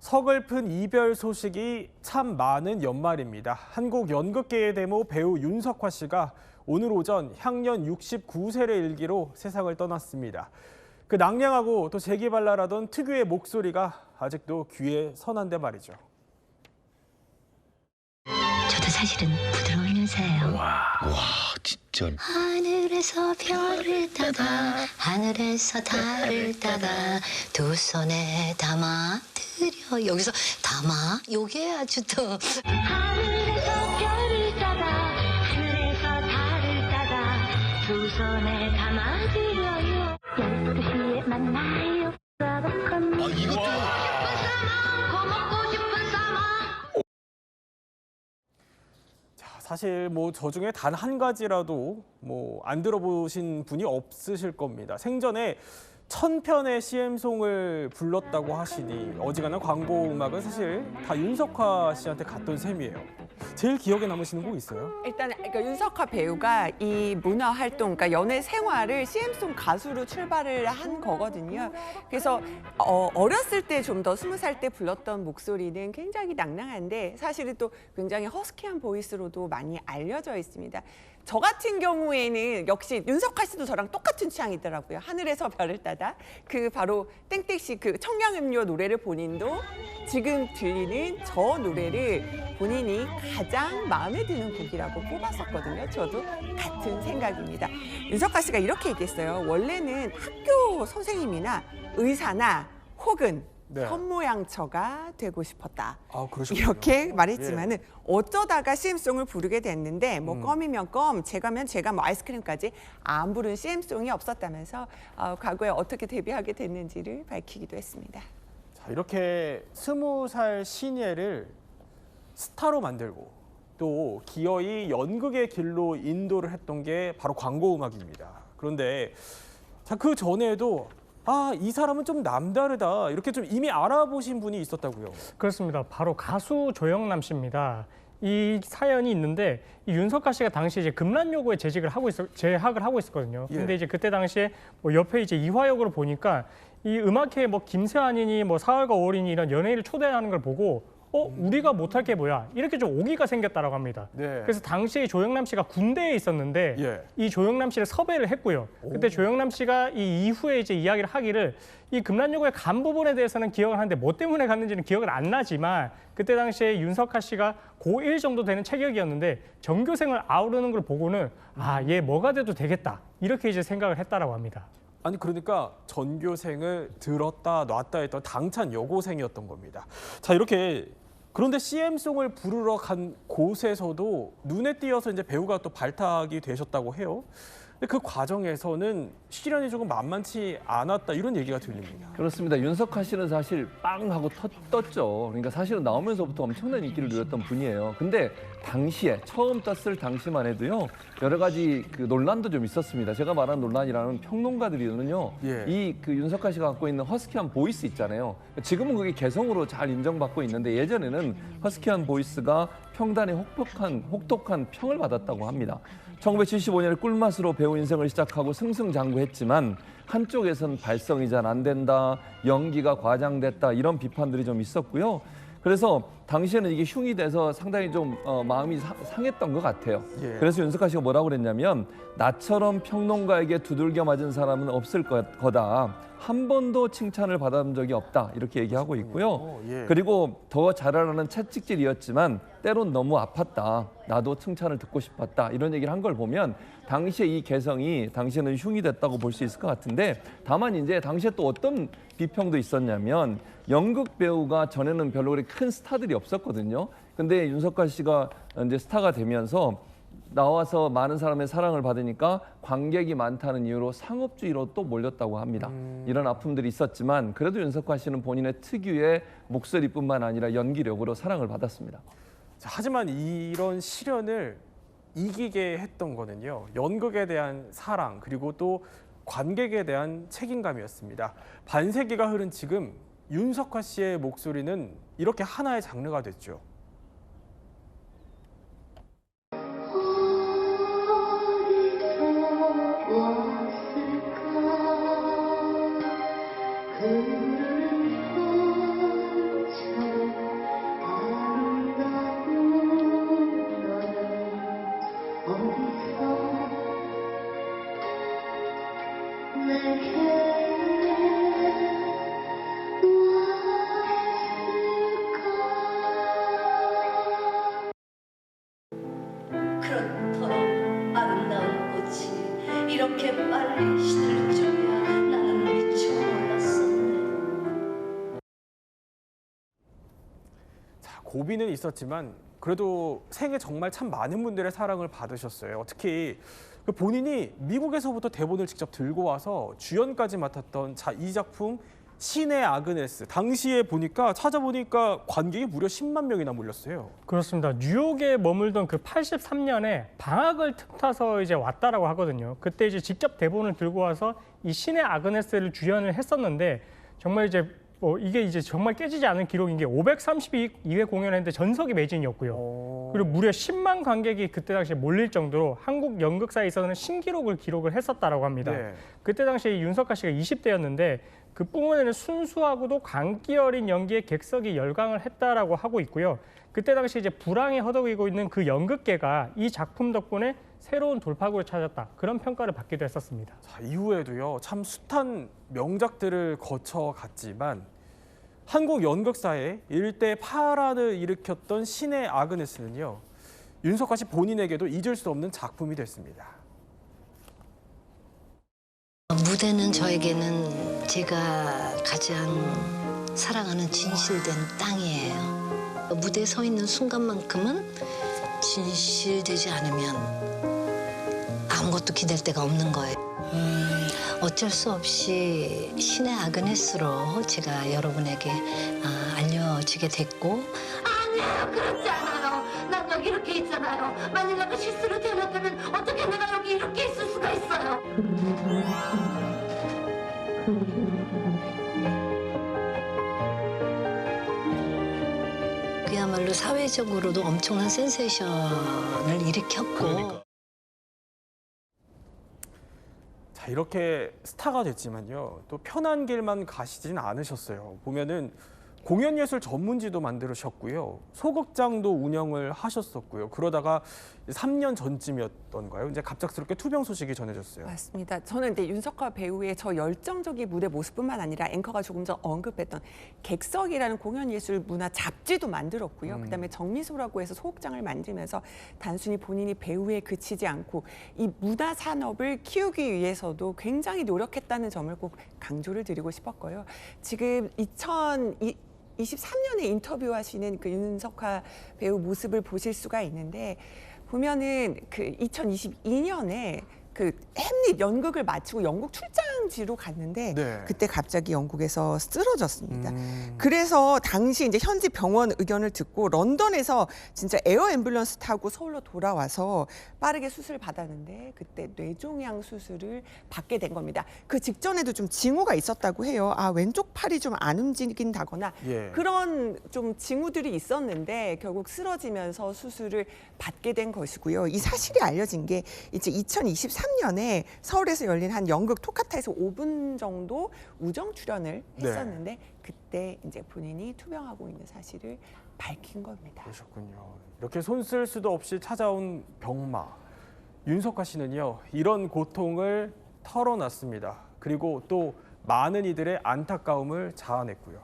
서글픈 이별 소식이 참 많은 연말입니다. 한국 연극계의 데모 배우 윤석화 씨가 오늘 오전 향년 69세를 일기로 세상을 떠났습니다. 그 낭냥하고 또 재기발랄하던 특유의 목소리가 아직도 귀에 선한데 말이죠. 저도 사실은 부드러운 여자예요. 와, 진짜. 하늘에서 별을 따다 하늘에서 달을 따다 두 손에 담아드려. 여기서 담아? 요게 아주 또 하늘에서 별을 따다 하늘에서 달을 따다 두 손에 담아드려요. 12시에 만나요. 이것도. 사실 저 중에 단 한 가지라도 안 들어보신 분이 없으실 겁니다. 생전에 1000편의 CM송을 불렀다고 하시니 어지간한 광고 음악은 사실 다 윤석화 씨한테 갔던 셈이에요. 제일 기억에 남으시는 곡 있어요? 일단 그러니까 윤석화 배우가 이 문화 활동, 그러니까 연애 생활을 CM송 가수로 출발을 한 거거든요. 그래서 어렸을 때 좀 더 20살 때 불렀던 목소리는 굉장히 낭낭한데 사실은 또 굉장히 허스키한 보이스로도 많이 알려져 있습니다. 저 같은 경우에는 역시 윤석화 씨도 저랑 똑같은 취향이더라고요. 하늘에서 별을 따다. 그 바로 땡땡씨 그 청량음료 노래를 본인도 지금 들리는 저 노래를 본인이 가장 마음에 드는 곡이라고 뽑았었거든요. 저도 같은 생각입니다. 윤석화 씨가 이렇게 얘기했어요. 원래는 학교 선생님이나 의사나 혹은 현모양처가 되고 싶었다. 그러셨군요. 이렇게 말했지만은 어쩌다가 CM송을 부르게 됐는데 껌이면 껌, 제가면 제가 아이스크림까지 안 부른 CM송이 없었다면서 과거에 어떻게 데뷔하게 됐는지를 밝히기도 했습니다. 자, 이렇게 20살 시니애를 스타로 만들고 또 기어이 연극의 길로 인도를 했던 게 바로 광고 음악입니다. 그런데 그 전에도 이 사람은 좀 남다르다 이렇게 좀 이미 알아보신 분이 있었다고요. 그렇습니다. 바로 가수 조영남 씨입니다. 이 사연이 있는데 이 윤석화 씨가 당시 이제 금란요고에 재학을 하고 있었거든요. 근데 이제 그때 당시에 옆에 이제 이화역으로 보니까 이 음악회에 김세환이니 사월과 5월이니 이런 연예인을 초대하는 걸 보고 우리가 못할 게 뭐야 이렇게 좀 오기가 생겼다라고 합니다. 그래서 당시 조영남 씨가 군대에 있었는데 이 조영남 씨를 섭외를 했고요. 그때 조영남 씨가 이 이후에 이제 이야기를 하기를 이 금란요고에 간 부분에 대해서는 기억을 하는데 뭐 때문에 갔는지는 기억은 안 나지만 그때 당시에 윤석화 씨가 고1 정도 되는 체격이었는데 전교생을 아우르는 걸 보고는 얘 뭐가 돼도 되겠다 이렇게 이제 생각을 했다라고 합니다. 아니 그러니까 전교생을 들었다 놨다 했던 당찬 여고생이었던 겁니다. 자, 이렇게 그런데 CM송을 부르러 간 곳에서도 눈에 띄어서 이제 배우가 또 발탁이 되셨다고 해요. 근데 그 과정에서는 시련이 조금 만만치 않았다 이런 얘기가 들립니다. 그렇습니다. 윤석화 씨는 사실 빵 하고 떴죠. 그러니까 사실은 나오면서부터 엄청난 인기를 누렸던 분이에요. 근데 당시에 처음 떴을 당시만 해도요. 여러 가지 그 논란도 좀 있었습니다. 제가 말한 논란이라는 평론가들이는요. 이 그 윤석화 씨가 갖고 있는 허스키한 보이스 있잖아요. 지금은 그게 개성으로 잘 인정받고 있는데 예전에는 허스키한 보이스가 평단에 혹독한 평을 받았다고 합니다. 1975년에 꿀맛으로 배우 인생을 시작하고 승승장구했지만 한쪽에선 발성이 잘 안 된다, 연기가 과장됐다 이런 비판들이 좀 있었고요. 그래서 당시에는 이게 흉이 돼서 상당히 좀 마음이 상했던 것 같아요. 그래서 윤석화 씨가 뭐라고 그랬냐면 나처럼 평론가에게 두들겨 맞은 사람은 없을 거다. 한 번도 칭찬을 받아본 적이 없다. 이렇게 얘기하고 있고요. 그리고 더 잘하라는 채찍질이었지만 때론 너무 아팠다. 나도 칭찬을 듣고 싶었다. 이런 얘기를 한 걸 보면 당시에 이 개성이 당시에는 흉이 됐다고 볼 수 있을 것 같은데 다만 이제 당시에 또 어떤 비평도 있었냐면 연극 배우가 전에는 별로 그렇게 큰 스타들이 없었거든요. 근데 윤석화 씨가 이제 스타가 되면서 나와서 많은 사람의 사랑을 받으니까 관객이 많다는 이유로 상업주의로 또 몰렸다고 합니다. 이런 아픔들이 있었지만 그래도 윤석화 씨는 본인의 특유의 목소리뿐만 아니라 연기력으로 사랑을 받았습니다. 자, 하지만 이런 시련을 이기게 했던 거는요. 연극에 대한 사랑 그리고 또 관객에 대한 책임감이었습니다. 반세기가 흐른 지금 윤석화 씨의 목소리는 이렇게 하나의 장르가 됐죠. 그 고비는 있었지만 그래도 생애 정말 참 많은 분들의 사랑을 받으셨어요. 특히 그 본인이 미국에서부터 대본을 직접 들고 와서 주연까지 맡았던 이 작품 신의 아그네스. 당시에 찾아보니까 관객이 무려 10만 명이나 몰렸어요. 그렇습니다. 뉴욕에 머물던 그 83년에 방학을 틈타서 이제 왔다라고 하거든요. 그때 이제 직접 대본을 들고 와서 이 신의 아그네스를 주연을 했었는데 정말 이제 이게 이제 정말 깨지지 않은 기록인 게 532회 공연했는데 전석이 매진이었고요. 그리고 무려 10만 관객이 그때 당시에 몰릴 정도로 한국 연극사에 있어서는 신기록을 기록을 했었다라고 합니다. 네. 그때 당시에 윤석화 씨가 20대였는데 그 뿜어내는 순수하고도 광기 어린 연기에 객석이 열광을 했다라고 하고 있고요. 그때 당시 이제 불황에 허덕이고 있는 그 연극계가 이 작품 덕분에 새로운 돌파구를 찾았다. 그런 평가를 받기도 했었습니다. 자, 이후에도요. 참 숱한 명작들을 거쳐갔지만 한국 연극사에 일대 파란을 일으켰던 신의 아그네스는요. 윤석화 씨 본인에게도 잊을 수 없는 작품이 됐습니다. 무대는 저에게는 제가 가장 사랑하는 진실된 땅이에요. 무대에 서 있는 순간만큼은 진실되지 않으면 아무것도 기댈 데가 없는 거예요. 어쩔 수 없이 신의 아그네스로 제가 여러분에게 알려지게 됐고. 아니에요, 그렇지 않아요. 난 여기 이렇게 있잖아요. 만약 내가 실수를 잘못하면 어떻게 내가 여기 이렇게 있을 수가 있어요. 그야말로 사회적으로도 엄청난 센세이션을 일으켰고. 자, 이렇게 스타가 됐지만요. 또 편한 길만 가시진 않으셨어요. 보면은 공연예술 전문지도 만들으셨고요. 소극장도 운영을 하셨었고요. 그러다가 3년 전쯤이었던가요? 이제 갑작스럽게 투병 소식이 전해졌어요. 맞습니다. 저는 근데 윤석화 배우의 저 열정적인 무대 모습뿐만 아니라 앵커가 조금 전 언급했던 객석이라는 공연예술 문화 잡지도 만들었고요. 그다음에 정미소라고 해서 소극장을 만들면서 단순히 본인이 배우에 그치지 않고 이 문화 산업을 키우기 위해서도 굉장히 노력했다는 점을 꼭 강조를 드리고 싶었고요. 지금 2023년에 인터뷰하시는 그 윤석화 배우 모습을 보실 수가 있는데 보면은 그 2022년에 그 햄릿 연극을 마치고 영국 출장지로 갔는데 네. 그때 갑자기 영국에서 쓰러졌습니다. 그래서 당시 이제 현지 병원 의견을 듣고 런던에서 진짜 에어 앰뷸런스 타고 서울로 돌아와서 빠르게 수술 받았는데 그때 뇌종양 수술을 받게 된 겁니다. 그 직전에도 좀 징후가 있었다고 해요. 왼쪽 팔이 좀 안 움직인다거나 예. 그런 좀 징후들이 있었는데 결국 쓰러지면서 수술을 받게 된 것이고요. 이 사실이 알려진 게 이제 2023년에 서울에서 열린 한 연극 토카타에서 5분 정도 우정 출연을 했었는데 그때 이제 본인이 투병하고 있는 사실을 밝힌 겁니다. 그러셨군요. 이렇게 손 쓸 수도 없이 찾아온 병마. 윤석화 씨는요. 이런 고통을 털어놨습니다. 그리고 또 많은 이들의 안타까움을 자아냈고요.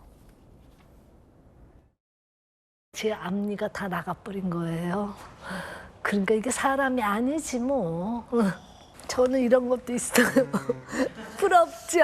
제 앞니가 다 나가버린 거예요. 그러니까 이게 사람이 아니지 뭐. 저는 이런 것도 있어요. 부럽죠?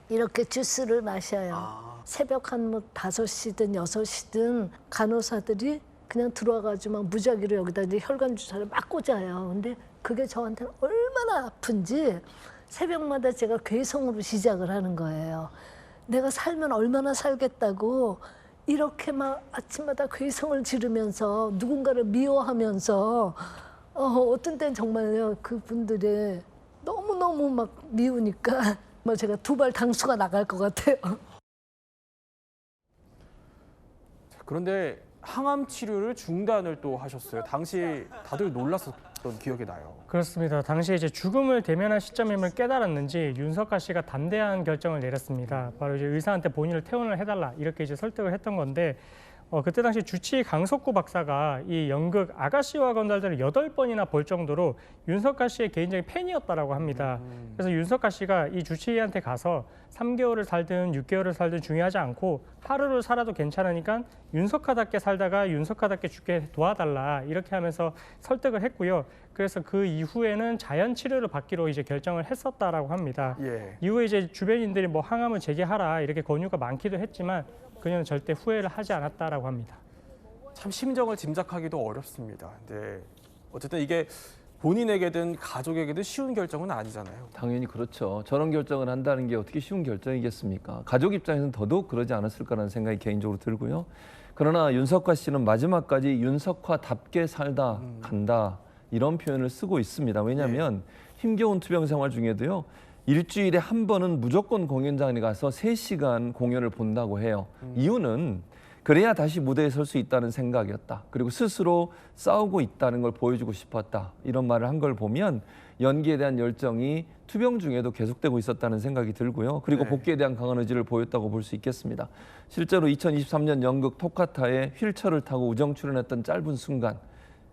이렇게 주스를 마셔요. 새벽 한 5시든 6시든 간호사들이 그냥 들어와가지고 막 무작위로 여기다 이제 혈관 주사를 막 꽂아요. 근데 그게 저한테는 얼마나 아픈지 새벽마다 제가 괴성으로 시작을 하는 거예요. 내가 살면 얼마나 살겠다고 이렇게 막 아침마다 괴성을 지르면서 누군가를 미워하면서 어떤 때는 정말요 그분들이 너무너무 막 미우니까 뭐 제가 2발 당수가 나갈 것 같아요. 그런데 항암 치료를 중단을 또 하셨어요. 당시 다들 놀랐었던 기억이 나요. 그렇습니다. 당시에 이제 죽음을 대면한 시점임을 깨달았는지 윤석화 씨가 담대한 결정을 내렸습니다. 바로 이제 의사한테 본인을 퇴원을 해달라 이렇게 이제 설득을 했던 건데 그때 당시 주치 강석구 박사가 이 연극 아가씨와 건달들을 8번이나 볼 정도로 윤석가 씨의 개인적인 팬이었다라고 합니다. 그래서 윤석가 씨가 이 주치의한테 가서 3개월을 살든 6개월을 살든 중요하지 않고 하루를 살아도 괜찮으니까 윤석가답게 살다가 윤석가답게 죽게 도와달라 이렇게 하면서 설득을 했고요. 그래서 그 이후에는 자연 치료를 받기로 이제 결정을 했었다라고 합니다. 예. 이후에 이제 주변인들이 뭐 항암을 재개하라 이렇게 권유가 많기도 했지만 그녀는 절대 후회를 하지 않았다라고 합니다. 참 심정을 짐작하기도 어렵습니다. 네. 어쨌든 이게 본인에게든 가족에게든 쉬운 결정은 아니잖아요. 당연히 그렇죠. 저런 결정을 한다는 게 어떻게 쉬운 결정이겠습니까? 가족 입장에서는 더더욱 그러지 않았을 거라는 생각이 개인적으로 들고요. 그러나 윤석화 씨는 마지막까지 윤석화답게 살다 간다 이런 표현을 쓰고 있습니다. 왜냐하면 힘겨운 투병 생활 중에도요. 일주일에 한 번은 무조건 공연장에 가서 3시간 공연을 본다고 해요. 이유는 그래야 다시 무대에 설 수 있다는 생각이었다. 그리고 스스로 싸우고 있다는 걸 보여주고 싶었다. 이런 말을 한 걸 보면 연기에 대한 열정이 투병 중에도 계속되고 있었다는 생각이 들고요. 그리고 복귀에 대한 강한 의지를 보였다고 볼 수 있겠습니다. 실제로 2023년 연극 토카타에 휠체어를 타고 우정 출연했던 짧은 순간,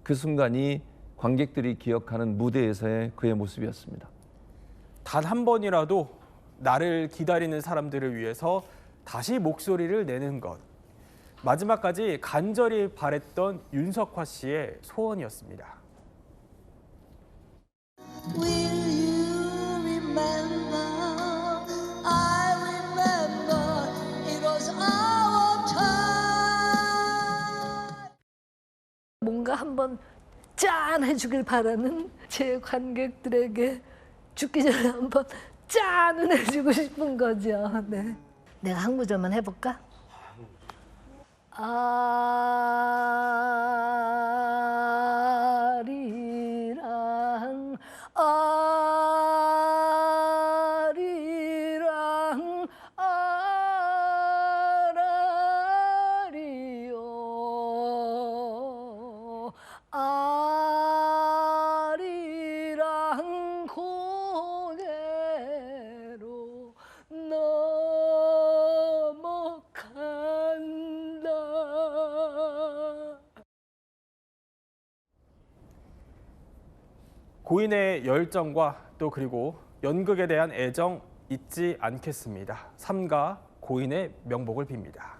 그 순간이 관객들이 기억하는 무대에서의 그의 모습이었습니다. 단 한 번이라도 나를 기다리는 사람들을 위해서 다시 목소리를 내는 것. 마지막까지 간절히 바랬던 윤석화 씨의 소원이었습니다. Will you remember? I remember it was our time. 뭔가 한번 짠 해주길 바라는 제 관객들에게 죽기 전에 한번 짠을 해주고 싶은 거죠. 네. 내가 한 구절만 해볼까? 아리랑 아리랑 아라리요 아리랑 고개로 넘어간다. 고인의 열정과 또 그리고 연극에 대한 애정 잊지 않겠습니다. 삼가 고인의 명복을 빕니다.